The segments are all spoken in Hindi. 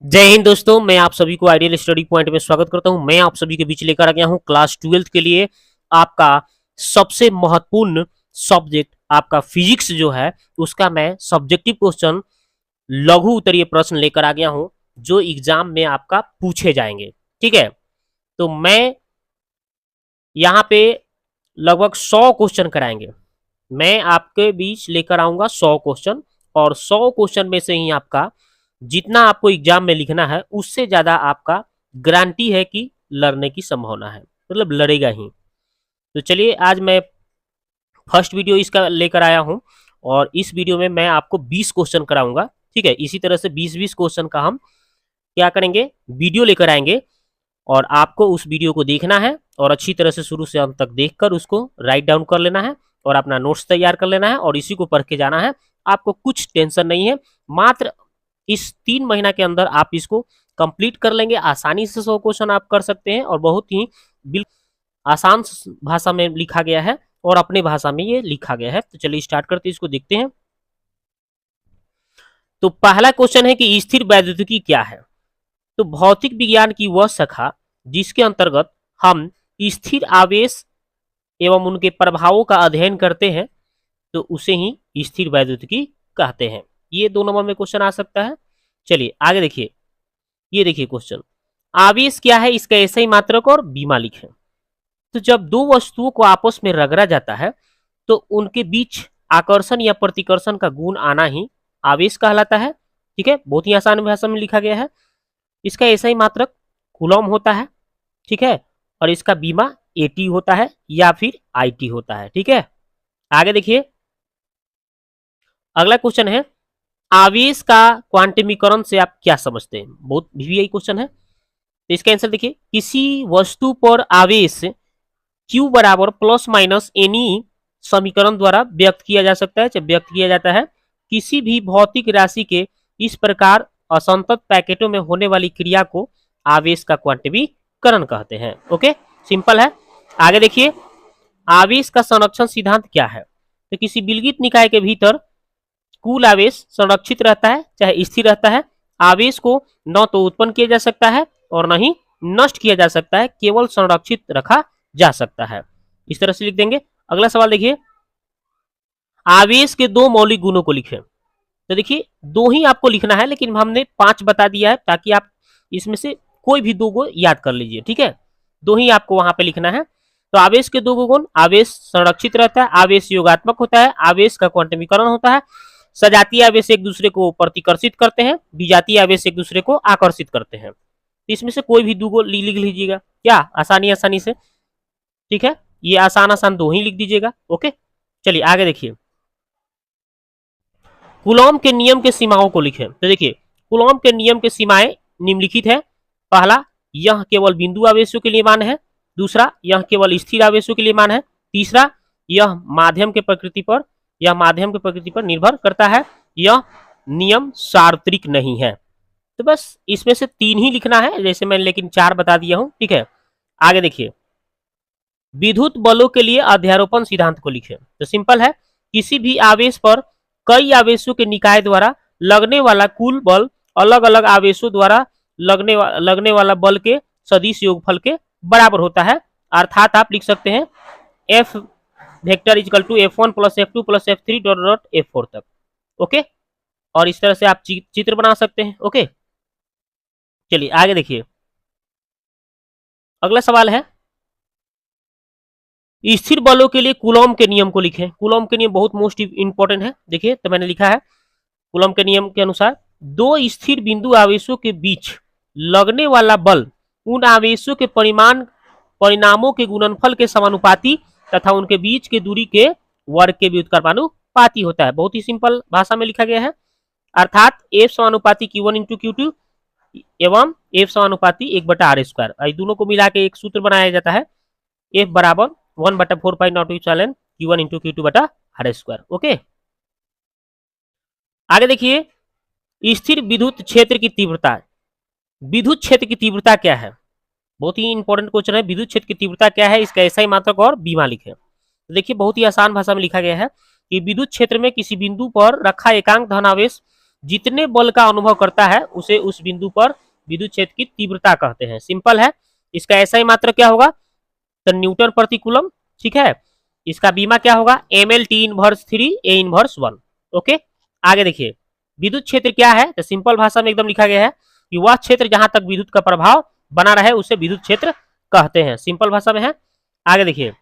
जय हिंद दोस्तों, मैं आप सभी को आइडियल स्टडी पॉइंट में स्वागत करता हूं। मैं आप सभी के बीच लेकर आ गया हूं क्लास 12th के लिए आपका सबसे महत्वपूर्ण सब्जेक्ट आपका फिजिक्स जो है उसका मैं सब्जेक्टिव क्वेश्चन लघु उत्तरीय प्रश्न लेकर आ गया हूं जो एग्जाम में आपका पूछे जाएंगे। ठीक है, तो मैं यहाँ पे लगभग 100 क्वेश्चन कराएंगे। मैं आपके बीच लेकर आऊंगा 100 क्वेश्चन और 100 क्वेश्चन में से ही आपका जितना आपको एग्जाम में लिखना है उससे ज्यादा आपका गारंटी है कि लड़ने की संभावना है, मतलब लड़ेगा ही। तो चलिए आज मैं फर्स्ट वीडियो इसका लेकर आया हूं और इस वीडियो में मैं आपको 20 क्वेश्चन कराऊंगा। ठीक है, इसी तरह से 20-20 क्वेश्चन का हम क्या करेंगे, वीडियो लेकर आएंगे और आपको उस वीडियो को देखना है और अच्छी तरह से शुरू से अंत तक देखकर उसको राइट डाउन कर लेना है और अपना नोट्स तैयार कर लेना है और इसी को पढ़ के जाना है। आपको कुछ टेंशन नहीं है, मात्र इस 3 महीना के अंदर आप इसको कंप्लीट कर लेंगे। आसानी से 100 क्वेश्चन आप कर सकते हैं और बहुत ही आसान भाषा में लिखा गया है और अपने भाषा में ये लिखा गया है। तो चलिए स्टार्ट करते हैं, इसको देखते हैं। तो पहला क्वेश्चन है कि स्थिर वैद्युतिकी क्या है। तो भौतिक विज्ञान की वह शाखा जिसके अंतर्गत हम स्थिर आवेश एवं उनके प्रभावों का अध्ययन करते हैं तो उसे ही स्थिर वैद्युतिकी कहते हैं। ये 2 नंबर में क्वेश्चन आ सकता है। चलिए आगे देखिए, ये देखिए क्वेश्चन, आवेश क्या है, इसका ऐसा ही मात्रक और बीमा लिखें। तो जब दो वस्तुओं को आपस में रगड़ा जाता है तो उनके बीच आकर्षण या प्रतिकर्षण का गुण आना ही आवेश कहलाता है। ठीक है, बहुत ही आसान भाषा में लिखा गया है। इसका ऐसा ही मात्रक कूलम होता है। ठीक है, और इसका बीमा एटी होता है या फिर आईटी होता है। ठीक है, आगे देखिए अगला क्वेश्चन है, आवेश का क्वांटमीकरण से आप क्या समझते हैं। बहुत वीवीआई क्वेश्चन है। तो इसका आंसर देखिए, किसी वस्तु पर आवेश Q बराबर प्लस माइनस एनी समीकरण द्वारा व्यक्त किया जा सकता है, जब व्यक्त किया जाता है किसी भी भौतिक राशि के इस प्रकार असंतत पैकेटों में होने वाली क्रिया को आवेश का क्वांटमीकरण कहते हैं। ओके, सिंपल है। आगे देखिए, आवेश का संरक्षण सिद्धांत क्या है। तो किसी विलगित निकाय के भीतर कुल आवेश संरक्षित रहता है चाहे स्थिर रहता है। आवेश को न तो उत्पन्न किया जा सकता है और न ही नष्ट किया जा सकता है, केवल संरक्षित रखा जा सकता है। इस तरह से लिख देंगे। अगला सवाल देखिए, आवेश के 2 मौलिक गुणों को लिखें। तो देखिए 2 ही आपको लिखना है लेकिन हमने 5 बता दिया है ताकि आप इसमें से कोई भी 2 को याद कर लीजिए। ठीक है, 2 ही आपको वहां पे लिखना है। तो आवेश के 2 गुण, आवेश संरक्षित रहता है, आवेश योगात्मक होता है, आवेश का क्वांटमीकरण होता है, सजातीय आवेश एक दूसरे को प्रतिकर्षित करते हैं, विजातीय आवेश एक दूसरे को आकर्षित करते हैं। तो इसमें से कोई भी 2 को लिख लीजिएगा क्या, आसानी से। ठीक है, ये आसान 2 ही लिख दीजिएगा। ओके, चलिए आगे देखिए, कूलॉम के नियम के सीमाओं को लिखें। तो देखिए कूलॉम के नियम के सीमाएं निम्नलिखित है। पहला, यह केवल बिंदु आवेशों के लिए मान है। दूसरा, यह केवल स्थिर आवेशों के लिए मान है। तीसरा, यह माध्यम के प्रकृति पर निर्भर करता है। यह नियम सार्वत्रिक नहीं है। तो बस इसमें से 3 ही लिखना है, जैसे मैंने लेकिन 4 बता दिया हूं। ठीक है, आगे देखिए, विद्युत बलों के लिए अध्यारोपण सिद्धांत को लिखें। तो सिंपल है, किसी भी आवेश पर कई आवेशों के निकाय द्वारा लगने वाला कुल बल अलग अलग आवेशों द्वारा लगने वाला बल के सदिश योगफल के बराबर होता है। अर्थात आप लिख सकते हैं F vector equal to F1 plus F2 plus F3 dot F4 तक। ओके, और इस तरह से आप चित्र बना सकते हैं। ओके, चलिए आगे देखिए, अगला सवाल है, स्थिर बलों के लिए कूलॉम के नियम को लिखें। कूलॉम के नियम बहुत मोस्ट इंपॉर्टेंट है। देखिए तो मैंने लिखा है, कूलॉम के नियम के अनुसार 2 स्थिर बिंदु आवेशों के बीच लगने वाला बल उन आवेशों के परिणामों के गुणनफल के समानुपाती तथा उनके बीच के दूरी के वर्ग के व्युत्क्रमानुपाती होता है। बहुत ही सिंपल भाषा में लिखा गया है। अर्थात F समानुपाती Q1 इंटू Q2 एवं F समानुपाती 1/r²। दोनों को मिला के एक सूत्र बनाया जाता है, F बराबर 1/4 pi not equal Q1 into Q2/r²। Okay, आगे देखिए, स्थिर विद्युत क्षेत्र की तीव्रता। विद्युत क्षेत्र की तीव्रता क्या है, बहुत ही इंपॉर्टेंट क्वेश्चन है। विद्युत क्षेत्र की तीव्रता क्या है, इसका ऐसा ही मात्रक और बीमा लिखे। तो देखिए बहुत ही आसान भाषा में लिखा गया है कि विद्युत क्षेत्र में किसी बिंदु पर रखा एकांक धनावेश जितने बल का अनुभव करता है उसे उस बिंदु पर विद्युत क्षेत्र की तीव्रता कहते हैं। सिंपल है। इसका ऐसा ही मात्रक क्या होगा, तो न्यूटन प्रति कूलम। ठीक है, इसका बीमा क्या होगा, ml t inverse 3 a inverse 1। Okay, आगे देखिए विद्युत क्षेत्र क्या है, तो सिंपल भाषा में एकदम लिखा गया है कि वह क्षेत्र जहां तक विद्युत का प्रभाव बना रहे उसे विद्युत क्षेत्र कहते हैं। सिंपल भाषा में है। आगे देखिए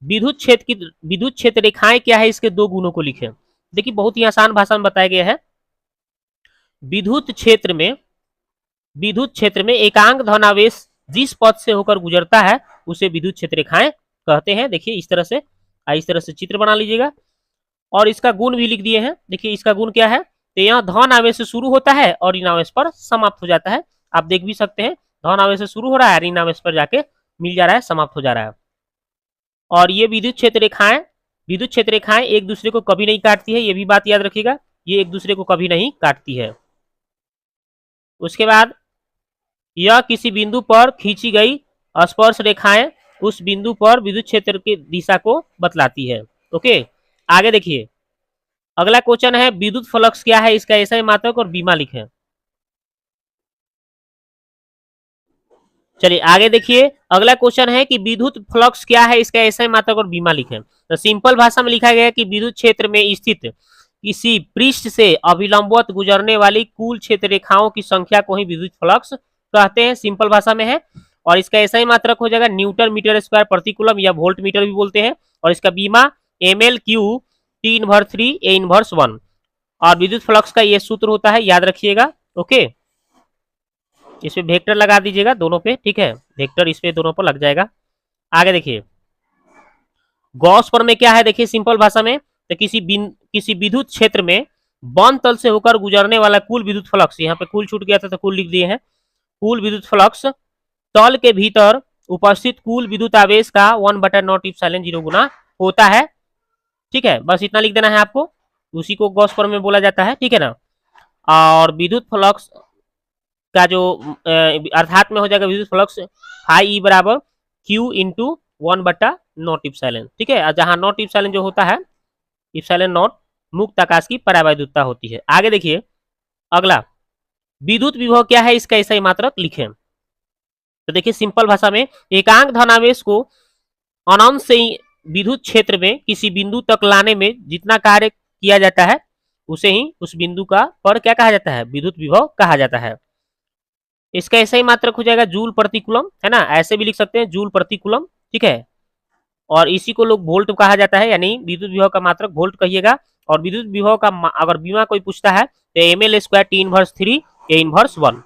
विद्युत क्षेत्र रेखाएं क्या है, इसके दो गुणों को लिखें। देखिए बहुत ही आसान भाषा में बताया गया है। विद्युत क्षेत्र में एकांक धनावेश जिस पथ से होकर गुजरता है उसे विद्युत क्षेत्र रेखाएं कहते हैं। देखिए इस तरह से चित्र बना लीजिएगा और इसका गुण भी लिख दिए हैं। देखिए इसका गुण क्या है, तो यह धन आवेश से शुरू होता है और ऋण आवेश पर समाप्त हो जाता है। आप देख भी सकते हैं धन आवेश से शुरू हो रहा है, ऋण आवेश पर जाके मिल जा रहा है, समाप्त हो जा रहा है। और ये विद्युत क्षेत्र रेखाएं एक दूसरे को कभी नहीं काटती है, ये भी बात याद रखिएगा, ये एक दूसरे को कभी नहीं काटती है। उसके बाद यह किसी बिंदु पर खींची गई स्पर्श रेखाएं उस बिंदु पर विद्युत क्षेत्र की दिशा को बतलाती है। ओके, आगे देखिए अगला क्वेश्चन है विद्युत फ्लक्स क्या है, इसका ऐसा ही मात्रक और बीमा लिखें। चलिए आगे देखिए अगला क्वेश्चन है कि विद्युत फ्लक्स क्या है, इसका ऐसा ही मात्रक और बीमा लिखें। तो सिंपल भाषा में लिखा गया है कि विद्युत क्षेत्र में स्थित किसी पृष्ठ से अभिलंबवत गुजरने वाली कुल क्षेत्र रेखाओं की संख्या को ही विद्युत फ्लक्स कहते हैं। सिंपल भाषा में है। और इसका ऐसा ही मात्रक हो जाएगा न्यूटन मीटर स्क्वायर प्रति कूलम या वोल्ट मीटर भी बोलते हैं। और इसका बीमा ml q t inverse 3 a inverse 1। और विद्युत फ्लक्स का ये सूत्र होता है, याद रखिएगा। ओके, इसमें वेक्टर लगा दीजिएगा दोनों पे, ठीक है, वेक्टर इस पे दोनों पर लग जाएगा। आगे देखिए गॉस पर में क्या है, देखिए सिंपल भाषा में तो किसी विद्युत क्षेत्र में बंद तल से होकर गुजरने वाला कुल विद्युत फ्लक्स, यहाँ पे कुल छूट गया था तो कुल लिख दिए हैं, कुल विद्युत फ्लक्स तल के भीतर उपस्थित कुल विद्युत आवेश का 1/0 गुना होता है। ठीक है, बस इतना लिख देना है आपको, उसी को गॉस पर में बोला जाता है। ठीक है ना। और विद्युत फ्लक्स का जो अर्थात में हो जाएगा विद्युत फ्लक्स फाई बराबर Q इंटू 1/0। ठीक है, जहां नॉट इप्सिलॉन जो होता है, इप्सिलॉन नॉट मुक्त आकाश की परावैद्युतता होती है। आगे देखिए अगला विद्युत विभव क्या है, इसका ऐसा ही मात्रक लिखें। तो देखिए सिंपल भाषा में एकांक धनावेश को अनंत से विद्युत क्षेत्र में किसी बिंदु तक लाने में जितना कार्य किया जाता है उसे ही उस बिंदु का पर क्या कहा जाता है, विद्युत विभव कहा जाता है। इसका ऐसा ही मात्रक हो जाएगा जूल प्रति कूलम, है ना, ऐसे भी लिख सकते हैं जूल प्रति कूलम। ठीक है, और इसी को लोग वोल्ट कहा जाता है, यानी विद्युत विभव का मात्रक वोल्ट कहिएगा। और विद्युत विभव का अगर बीमा कोई पूछता है तो ml square t inverse 3 a inverse 1।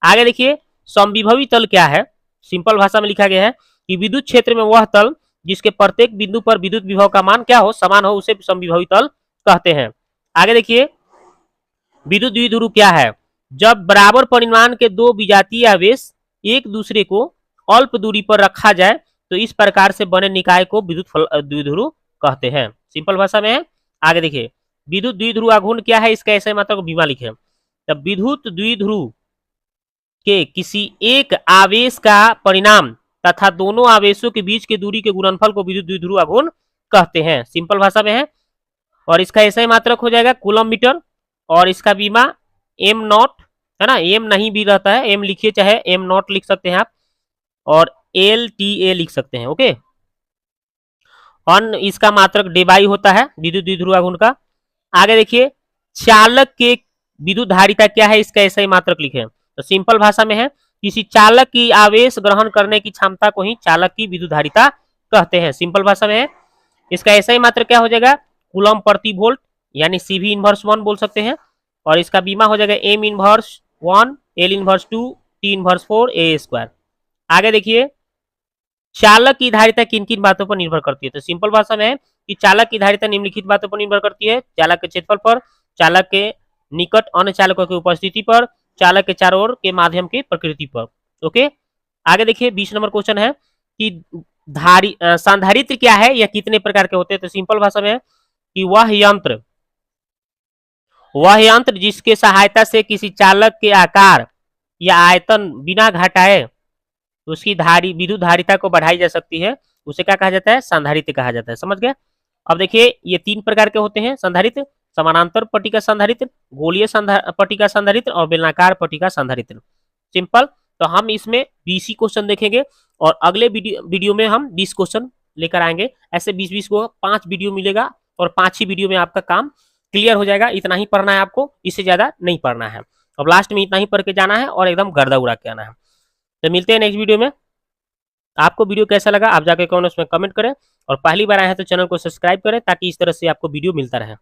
आगे देखिए समविभवी तल क्या है, सिंपल भाषा में लिखा गया है कि विद्युत क्षेत्र में वह तल जिसके प्रत्येक बिंदु पर विद्युत विभव का मान क्या हो, समान हो, उसे समविभवी तल कहते हैं। आगे देखिए विद्युत द्विध्रुव क्या है, जब बराबर परिमाण के दो विजातीय आवेश एक दूसरे को अल्प दूरी पर रखा जाए तो इस प्रकार से बने निकाय को विद्युत द्विध्रुव कहते हैं। सिंपल भाषा में है। आगे देखिए विद्युत द्विध्रुव आघूर्ण क्या है, इसका ऐसे मात्रक बीमा लिखे। तब विद्युत द्विध्रुव के किसी एक आवेश का परिणाम तथा दोनों आवेशों के बीच के दूरी के गुणनफल को विद्युत द्विध्रुव आघूर्ण कहते हैं। सिंपल भाषा में है। और इसका ऐसा ही मात्रक हो जाएगा कूलम मीटर। और इसका बीमा एम नॉट, है ना, एम नहीं भी रहता है, एम लिखिए, चाहे एम नॉट लिख सकते हैं आप, और एल टी ए लिख सकते हैं। ओके, और इसका मात्रक डेबाई होता है विद्युत द्विध्रुव आघूर्ण का। आगे देखिए चालक के विद्युत धारिता क्या है, इसका ऐसा ही मात्रक लिखे। तो सिंपल भाषा में है किसी चालक की आवेश ग्रहण करने की क्षमता को ही चालक की विद्युत धारिता कहते हैं। सिंपल भाषा में है। इसका ऐसा ही मात्रक क्या हो जाएगा, कूलम प्रति वोल्ट, यानी CV इनवर्स 1 बोल सकते हैं। और इसका बीमा हो जाएगा M inverse 1 L inverse 2 T inverse 4 A square. आगे देखिए चालक की धारिता किन किन बातों पर निर्भर करती है, तो सिंपल भाषा में है कि चालक की धारिता निम्नलिखित बातों पर निर्भर करती है, चालक के क्षेत्रफल पर, चालक के निकट अन्य चालकों की उपस्थिति पर, चालक के चारों ओर के माध्यम की प्रकृति पर। ओके, आगे देखिए 20 नंबर क्वेश्चन है कि संधारित्र क्या है या कितने प्रकार के होते हैं, तो सिंपल भाषा में है कि वह यंत्र जिसके सहायता से किसी चालक के आकार या आयतन बिना घटाए उसकी विद्युत धारिता को बढ़ाई जा सकती है, उसे क्या कहा जाता है, संधारित्र कहा जाता है। समझ गए। अब देखिए ये 3 प्रकार के होते हैं संधारित्र। समानांतर पट्टी का संधारित्र, गोलीय पट्टी का संधारित्र और बेलनाकार पट्टी का संधारित्र। सिंपल। तो हम इसमें 20 ही क्वेश्चन देखेंगे और अगले वीडियो में हम 20 क्वेश्चन लेकर आएंगे। ऐसे 20-20 को 5 वीडियो मिलेगा और 5 ही वीडियो में आपका काम क्लियर हो जाएगा। इतना ही पढ़ना है आपको, इससे ज्यादा नहीं पढ़ना है। अब लास्ट में इतना ही पढ़ के जाना है और एकदम गर्दा उड़ा के आना है। तो मिलते हैं नेक्स्ट वीडियो में। आपको वीडियो कैसा लगा आप जाके कमेंट्स में कमेंट करें और पहली बार आए हैं तो चैनल को सब्सक्राइब करें ताकि इस तरह से आपको वीडियो मिलता रहे।